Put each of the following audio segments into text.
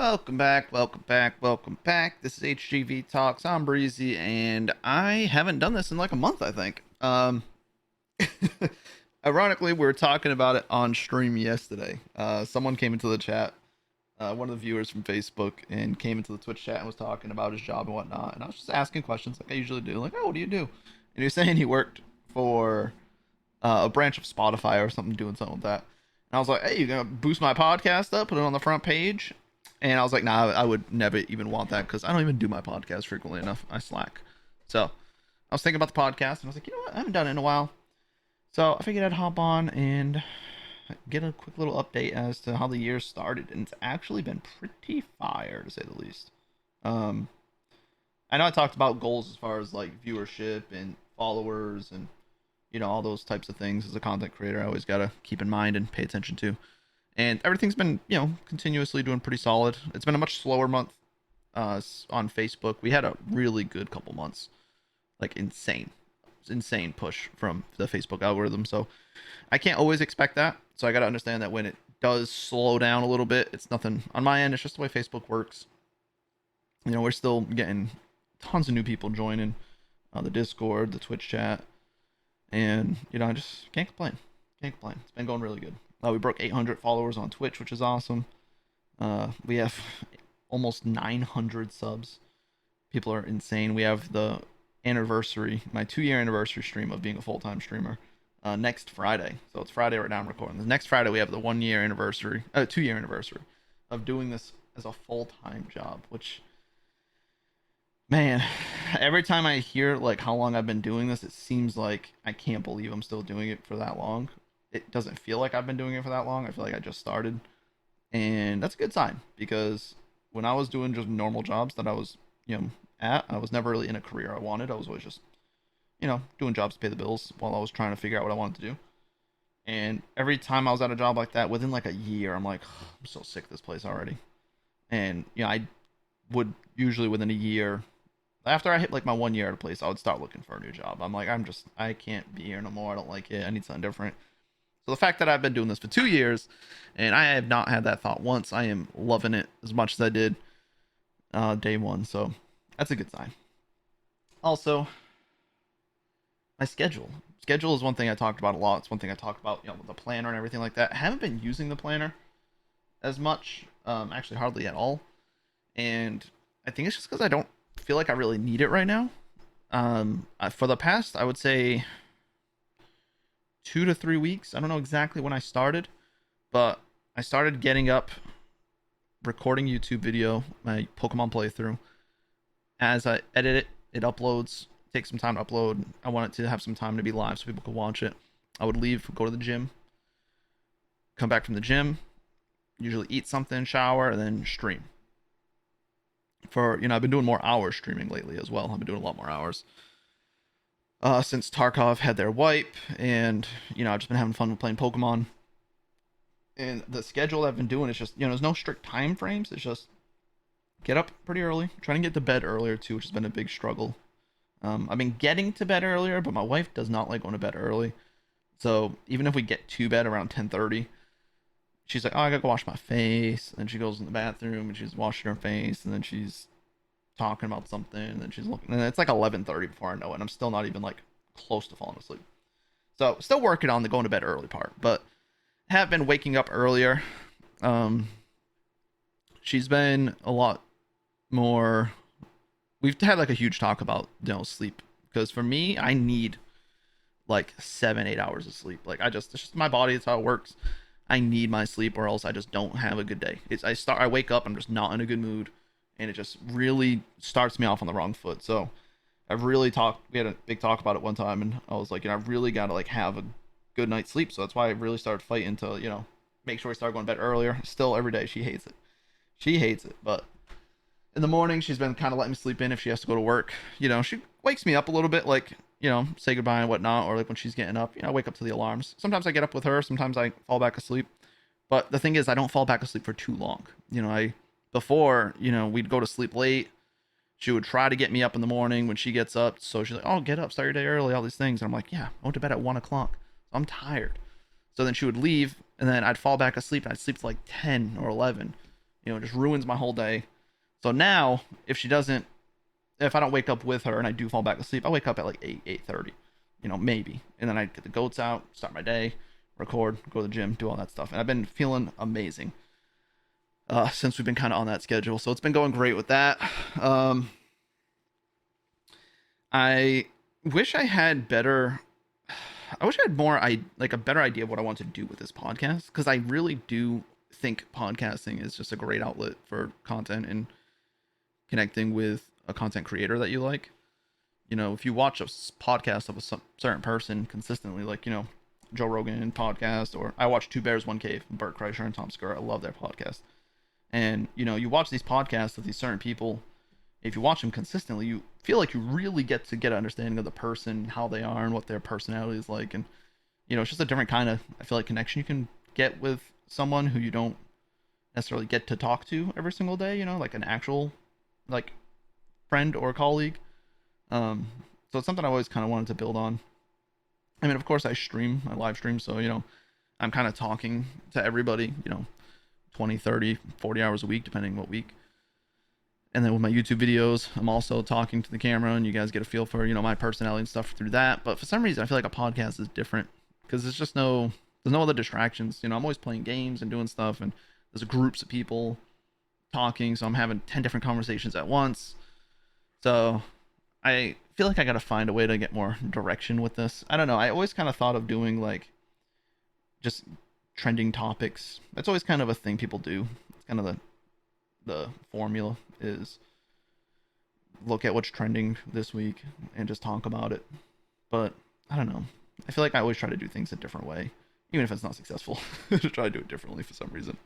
Welcome back, welcome back, welcome back. This is HGVtalks. I'm Breezy, and I haven't done this in like a month, I think. Ironically, we were talking about it on stream yesterday. Someone came into the chat, one of the viewers from Facebook, and came into the Twitch chat and was talking about his job and whatnot. And I was just asking questions like I usually do, like, "Oh, what do you do?" And he was saying he worked for a branch of Spotify or something, doing something with that. And I was like, "Hey, you gonna boost my podcast up, put it on the front page?" And I was like, "Nah, I would never even want that because I don't even do my podcast frequently enough. I slack." So I was thinking about the podcast, and I was like, you know what? I haven't done it in a while. So I figured I'd hop on and get a quick little update as to how the year started, and it's actually been pretty fire to say the least. Um, I know I talked about goals as far as like viewership and followers and all those types of things. As a content creator, I always gotta keep in mind and pay attention to. And everything's been continuously doing pretty solid. It's been a much slower month on Facebook. We had a really good couple months, like insane push from the Facebook algorithm. So I can't always expect that. So I got to understand that when it does slow down a little bit, it's nothing on my end. It's just the way Facebook works. We're still getting tons of new people joining the Discord, the Twitch chat, and I just can't complain. Can't complain. It's been going really good. We broke 800 followers on Twitch, which is awesome. We have almost 900 subs. People are insane. We have the anniversary, my 2-year anniversary stream of being a full-time streamer, next Friday. So it's Friday right now I'm recording. The next Friday we have the 1-year anniversary, 2-year anniversary of doing this as a full-time job, which, man, every time I hear like how long I've been doing this, it seems like I can't believe I'm still doing it for that long. It doesn't feel like I've been doing it for that long. I feel like I just started. And that's a good sign because when I was doing just normal jobs that I was, I was never really in a career I wanted. I was always just, doing jobs to pay the bills while I was trying to figure out what I wanted to do. And every time I was at a job like that, within like a year, I'm like, I'm so sick of this place already. And, I would usually within a year, after I hit like my 1 year at a place, I would start looking for a new job. I'm like, I can't be here no more. I don't like it. I need something different. So the fact that I've been doing this for 2 years and I have not had that thought once, I am loving it as much as I did day one. So that's a good sign. Also, my schedule. Schedule is one thing I talked about a lot. It's one thing I talked about, with the planner and everything like that. I haven't been using the planner as much, actually hardly at all. And I think it's just because I don't feel like I really need it right now. For the past, I would say 2 to 3 weeks. I don't know exactly when I started, but I started getting up, recording YouTube video, my Pokemon playthrough. As I edit it, it uploads. Takes some time to upload. I want it to have some time to be live so people can watch it. I would leave, go to the gym, come back from the gym, usually eat something, shower, and then stream. I've been doing more hours streaming lately as well. I've been doing a lot more hours. Since Tarkov had their wipe, and I've just been having fun with playing Pokemon. And the schedule I've been doing is just there's no strict time frames. It's just get up pretty early, trying to get to bed earlier too, which has been a big struggle. I've been getting to bed earlier, but my wife does not like going to bed early. So even if we get to bed around 10:30, she's like, "Oh, I gotta go wash my face." And she goes in the bathroom and she's washing her face, and then she's talking about something, and then she's looking, and it's like 11:30 before I know it, and I'm still not even like close to falling asleep. So still working on the going to bed early part, but have been waking up earlier. Um, she's been a lot more. We've had like a huge talk about sleep, because for me, I need like 7-8 hours of sleep. Like it's just my body. It's how it works. I need my sleep, or else I just don't have a good day. I wake up, I'm just not in a good mood, and it just really starts me off on the wrong foot. So we had a big talk about it one time, and I was like, I really got to like have a good night's sleep. So that's why I really started fighting to, make sure we start going to bed earlier. Still every day, she hates it. She hates it. But in the morning, she's been kind of letting me sleep in if she has to go to work. She wakes me up a little bit, like, say goodbye and whatnot, or like when she's getting up, I wake up to the alarms. Sometimes I get up with her, sometimes I fall back asleep. But the thing is, I don't fall back asleep for too long. Before, we'd go to sleep late. She would try to get me up in the morning when she gets up. So she's like, "Oh, get up, start your day early," all these things. And I'm like, "Yeah, I went to bed at 1 o'clock. So I'm tired." So then she would leave, and then I'd fall back asleep, and I'd sleep to like 10 or 11. Just ruins my whole day. So now, if I don't wake up with her and I do fall back asleep, I wake up at like 8:30, maybe. And then I get the goats out, start my day, record, go to the gym, do all that stuff. And I've been feeling amazing since we've been kind of on that schedule. So it's been going great with that. I wish I had better. I wish I had like a better idea of what I want to do with this podcast, because I really do think podcasting is just a great outlet for content and connecting with a content creator that you like. If you watch a podcast of a certain person consistently, like, Joe Rogan podcast, or I watch Two Bears, One Cave, Bert Kreischer and Tom Segura. I love their podcast. And, you watch these podcasts of these certain people. If you watch them consistently, you feel like you really get an understanding of the person, how they are, and what their personality is like. And, it's just a different kind of, I feel like, connection you can get with someone who you don't necessarily get to talk to every single day, like an actual, like, friend or colleague. So it's something I always kind of wanted to build on. I mean, of course, I live stream, so, I'm kind of talking to everybody, 20, 30, 40 hours a week, depending what week. And then with my YouTube videos, I'm also talking to the camera, and you guys get a feel for, my personality and stuff through that. But for some reason, I feel like a podcast is different, because there's no other distractions. I'm always playing games and doing stuff, and there's groups of people talking, so I'm having 10 different conversations at once. So I feel like I got to find a way to get more direction with this. I don't know. I always kind of thought of doing like just trending topics. That's always kind of a thing people do. It's kind of the formula is look at what's trending this week and just talk about it. But I don't know. I feel like I always try to do things a different way, even if it's not successful. To try to do it differently for some reason.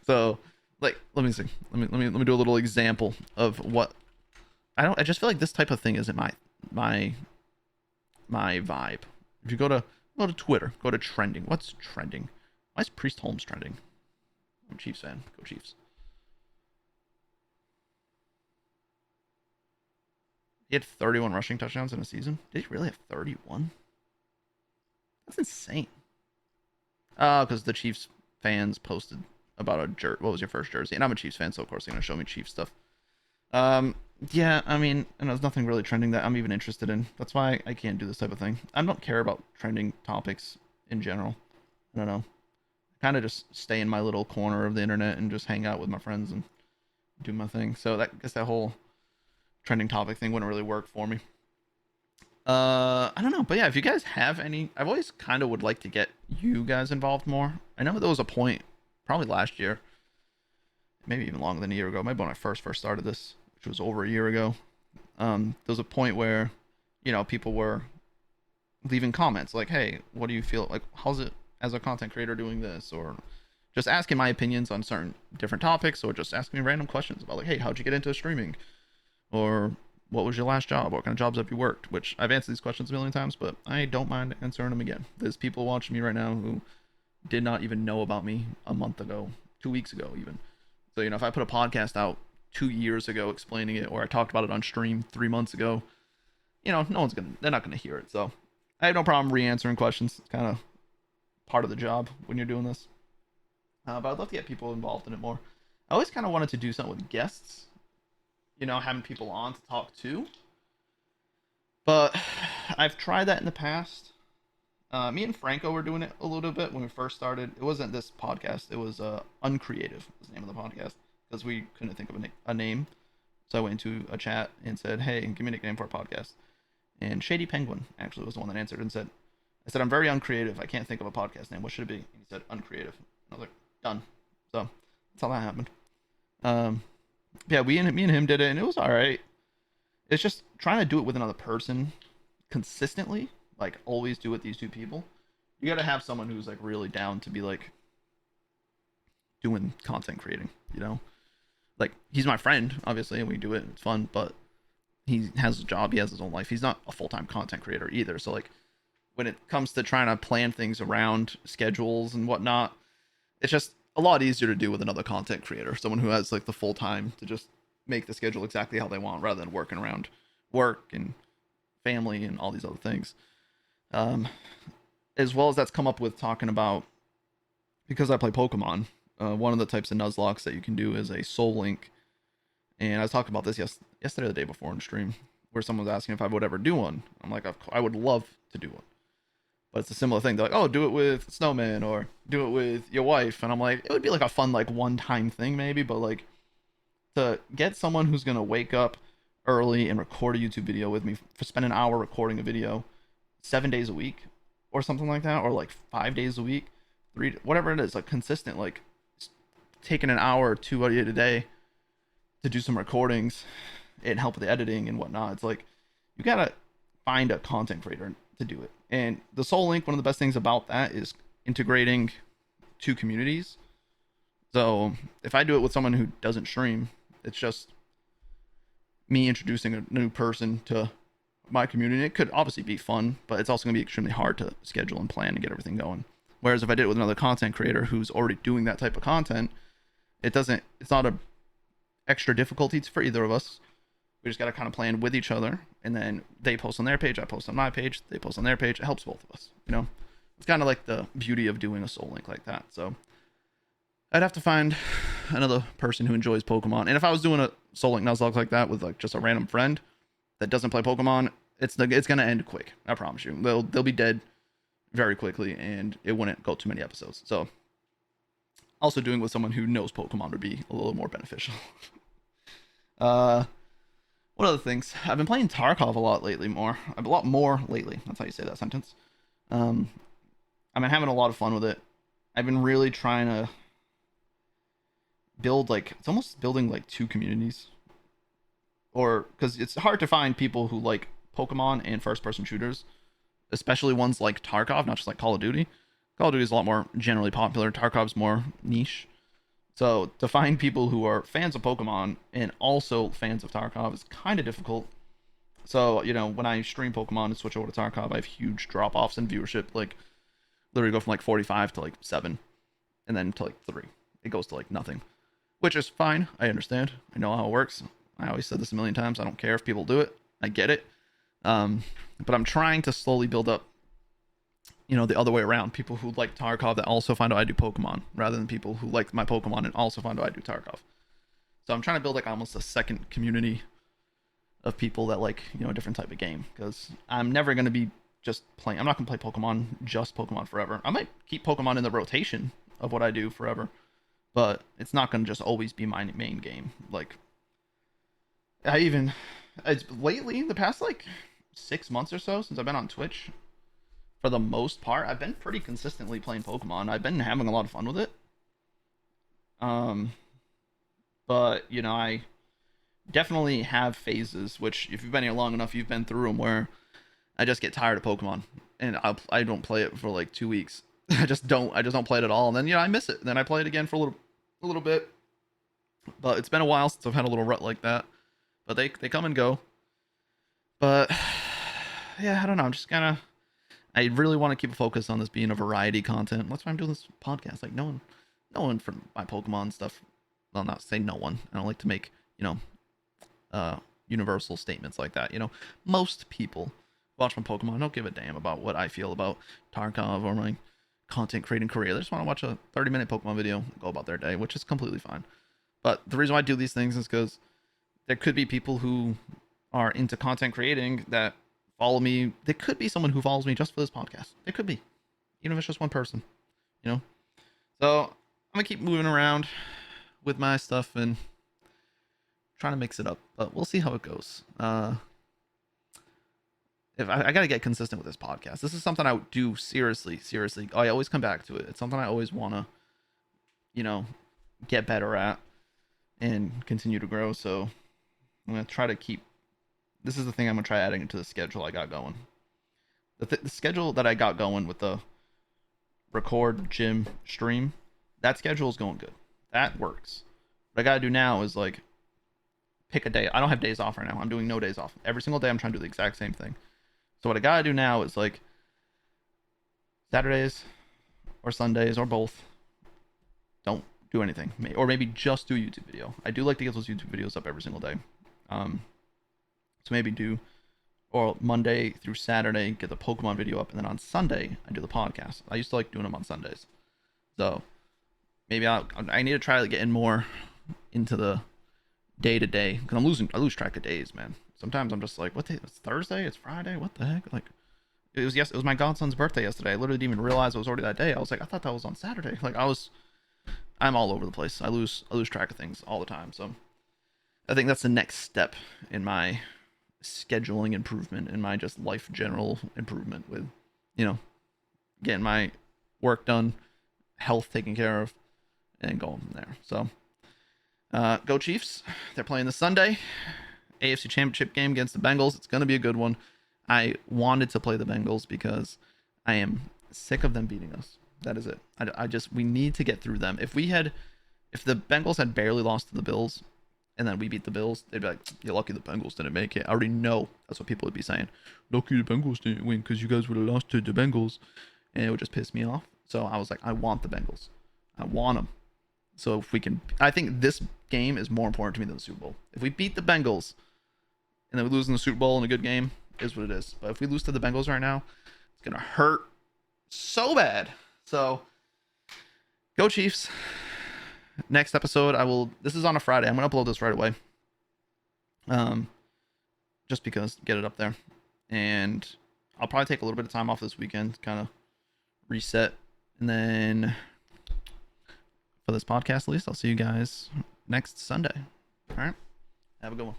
So, like, let me see. Let me do a little example of what I just feel like this type of thing isn't my vibe. If you go to Twitter, go to trending. What's trending? Why is Priest Holmes trending? I'm a Chiefs fan. Go Chiefs. He had 31 rushing touchdowns in a season. Did he really have 31? That's insane. Because the Chiefs fans posted about what was your first jersey? And I'm a Chiefs fan, so of course they're gonna show me Chiefs stuff. Yeah, I mean, and there's nothing really trending that I'm even interested in. That's why I can't do this type of thing. I don't care about trending topics in general. I don't know. I kind of just stay in my little corner of the internet and just hang out with my friends and do my thing. So I guess that whole trending topic thing wouldn't really work for me. I don't know, but yeah, if you guys have any, I've always kind of would like to get you guys involved more. I know there was a point, probably last year, maybe even longer than a year ago, maybe when I first started this, which was over a year ago. There was a point where, people were leaving comments like, hey, what do you feel like? How's it as a content creator doing this? Or just asking my opinions on certain different topics, or just asking me random questions about like, hey, how'd you get into streaming? Or what was your last job? What kind of jobs have you worked? Which I've answered these questions a million times, but I don't mind answering them again. There's people watching me right now who did not even know about me a month ago, 2 weeks ago even. So, if I put a podcast out 2 years ago explaining it, or I talked about it on stream 3 months ago, they're not gonna hear it. So I have no problem re-answering questions. It's kind of part of the job when you're doing this. But I'd love to get people involved in it more. I always kind of wanted to do something with guests, having people on to talk to. But I've tried that in the past. Me and Franco were doing it a little bit when we first started. It wasn't this podcast. It was Uncreative was the name of the podcast, because we couldn't think of a name. So I went into a chat and said, hey, give me a nickname for a podcast. And Shady Penguin actually was the one that answered and said, I said, I'm very uncreative. I can't think of a podcast name. What should it be? And he said, Uncreative. And I was like, done. So that's how that happened. Yeah, me and him did it, and it was all right. It's just trying to do it with another person consistently, like always do it with these two people. You got to have someone who's like really down to be like doing content creating, Like, he's my friend, obviously, and we do it. It's fun, but he has a job. He has his own life. He's not a full-time content creator either. So, like, when it comes to trying to plan things around schedules and whatnot, it's just a lot easier to do with another content creator, someone who has like the full time to just make the schedule exactly how they want, rather than working around work and family and all these other things. As well as that's come up with talking about, because I play Pokemon, One of the types of Nuzlocks that you can do is a soul link. And I was talking about this yesterday or the day before on stream, where someone was asking if I would ever do one. I'm like, I would love to do one. But it's a similar thing. They're like, oh, do it with Snowman or do it with your wife. And I'm like, it would be like a fun, like, one-time thing maybe, but like to get someone who's going to wake up early and record a YouTube video with me, for spend an hour recording a video 7 days a week or something like that, or like 5 days a week, whatever it is, like consistent, like taking an hour or two out of a day to do some recordings and help with the editing and whatnot. It's like you gotta find a content creator to do it. And the Soul Link, one of the best things about that is integrating two communities. So if I do it with someone who doesn't stream, it's just me introducing a new person to my community. It could obviously be fun, but it's also gonna be extremely hard to schedule and plan and get everything going. Whereas if I did it with another content creator who's already doing that type of content, it's not a extra difficulties for either of us. We just got to kind of plan with each other, and then they post on their page, I post on my page, they post on their page. It helps both of us, you know. It's kind of like the beauty of doing a soul link like that. So I'd have to find another person who enjoys Pokemon. And if I was doing a soul link Nuzlocke like that with like just a random friend that doesn't play Pokemon, it's gonna end quick. I promise you. They'll be dead very quickly, and it wouldn't go too many episodes. So also doing with someone who knows Pokemon would be a little more beneficial. What other things? I've been playing Tarkov a lot lately. That's how you say that sentence. I've been having a lot of fun with it. I've been really trying to build, like, it's almost building like two communities, or because it's hard to find people who like Pokemon and first-person shooters, especially ones like Tarkov, not just like Call of Duty. Call of Duty is a lot more generally popular. Tarkov's more niche. So to find people who are fans of Pokemon and also fans of Tarkov is kind of difficult. So, you know, when I stream Pokemon and switch over to Tarkov, I have huge drop-offs in viewership. Like, literally go from like 45 to like 7, and then to like 3. It goes to like nothing, which is fine. I understand. I know how it works. I always said this a million times. I don't care if people do it. I get it. But I'm trying to slowly build up, you know, the other way around. People who like Tarkov that also find out I do Pokemon, rather than people who like my Pokemon and also find out I do Tarkov. So I'm trying to build like almost a second community of people that like, you know, a different type of game. Because I'm never going to be just playing. I'm not going to play Pokemon forever. I might keep Pokemon in the rotation of what I do forever, but it's not going to just always be my main game. Like, it's lately, the past like 6 months or so since I've been on Twitch, for the most part, I've been pretty consistently playing Pokemon. I've been having a lot of fun with it. But you know, I definitely have phases, which if you've been here long enough, you've been through them, where I just get tired of Pokemon and I don't play it for like 2 weeks. I just don't play it at all, and then, you know, I miss it. And then I play it again for a little bit. But it's been a while since I've had a little rut like that. But they come and go. But yeah, I don't know. I'm just kind of, I really want to keep a focus on this being a variety content. That's why I'm doing this podcast. Like, no one from my Pokemon stuff. Well, not say no one. I don't like to make, you know, universal statements like that. You know, most people watch my Pokemon don't give a damn about what I feel about Tarkov or my content creating career. They just want to watch a 30-minute Pokemon video and go about their day, which is completely fine. But the reason why I do these things is because there could be people who are into content creating that follow me. There could be someone who follows me just for this podcast. There could be, even if it's just one person, you know. So I'm gonna keep moving around with my stuff and trying to mix it up, but we'll see how it goes. If I gotta get consistent with this podcast. This is something I would do seriously. I always come back to it. It's something I always wanna, you know, get better at and continue to grow. So I'm gonna try to keep. This is the thing I'm gonna try adding into the schedule I got going. The schedule that I got going with the record, gym, stream, that schedule is going good. That works. What I gotta do now is like pick a day. I don't have days off right now. I'm doing no days off. Every single day I'm trying to do the exact same thing. So what I gotta do now is like Saturdays or Sundays or both, don't do anything. Or maybe just do a YouTube video. I do like to get those YouTube videos up every single day. So maybe do, or Monday through Saturday, get the Pokemon video up, and then on Sunday, I do the podcast. I used to like doing them on Sundays. So maybe I need to try to get in more into the day to day because I lose track of days, man. Sometimes I'm just like, what day? It's Thursday. It's Friday. What the heck? Like, it was my godson's birthday yesterday. I literally didn't even realize it was already that day. I was like, I thought that was on Saturday. Like, I'm all over the place. I lose track of things all the time. So I think that's the next step in my scheduling improvement, in my just life general improvement with, you know, getting my work done, health taken care of, and going from there. So go Chiefs. They're playing this Sunday. AFC Championship game against the Bengals. It's going to be a good one. I wanted to play the Bengals because I am sick of them beating us. That is it. We need to get through them. If the Bengals had barely lost to the Bills and then we beat the Bills, they'd be like, you're lucky the Bengals didn't make it. I already know that's what people would be saying. Lucky the Bengals didn't win because you guys would have lost to the Bengals. And it would just piss me off. So I was like, I want the Bengals. I want them. So if we can, I think this game is more important to me than the Super Bowl. If we beat the Bengals and then we lose in the Super Bowl in a good game, is what it is. But if we lose to the Bengals right now, it's going to hurt so bad. So go Chiefs. Next episode, this is on a Friday. I'm going to upload this right away. Just because, get it up there. And I'll probably take a little bit of time off this weekend, kind of reset. And then for this podcast, at least, I'll see you guys next Sunday. All right. Have a good one.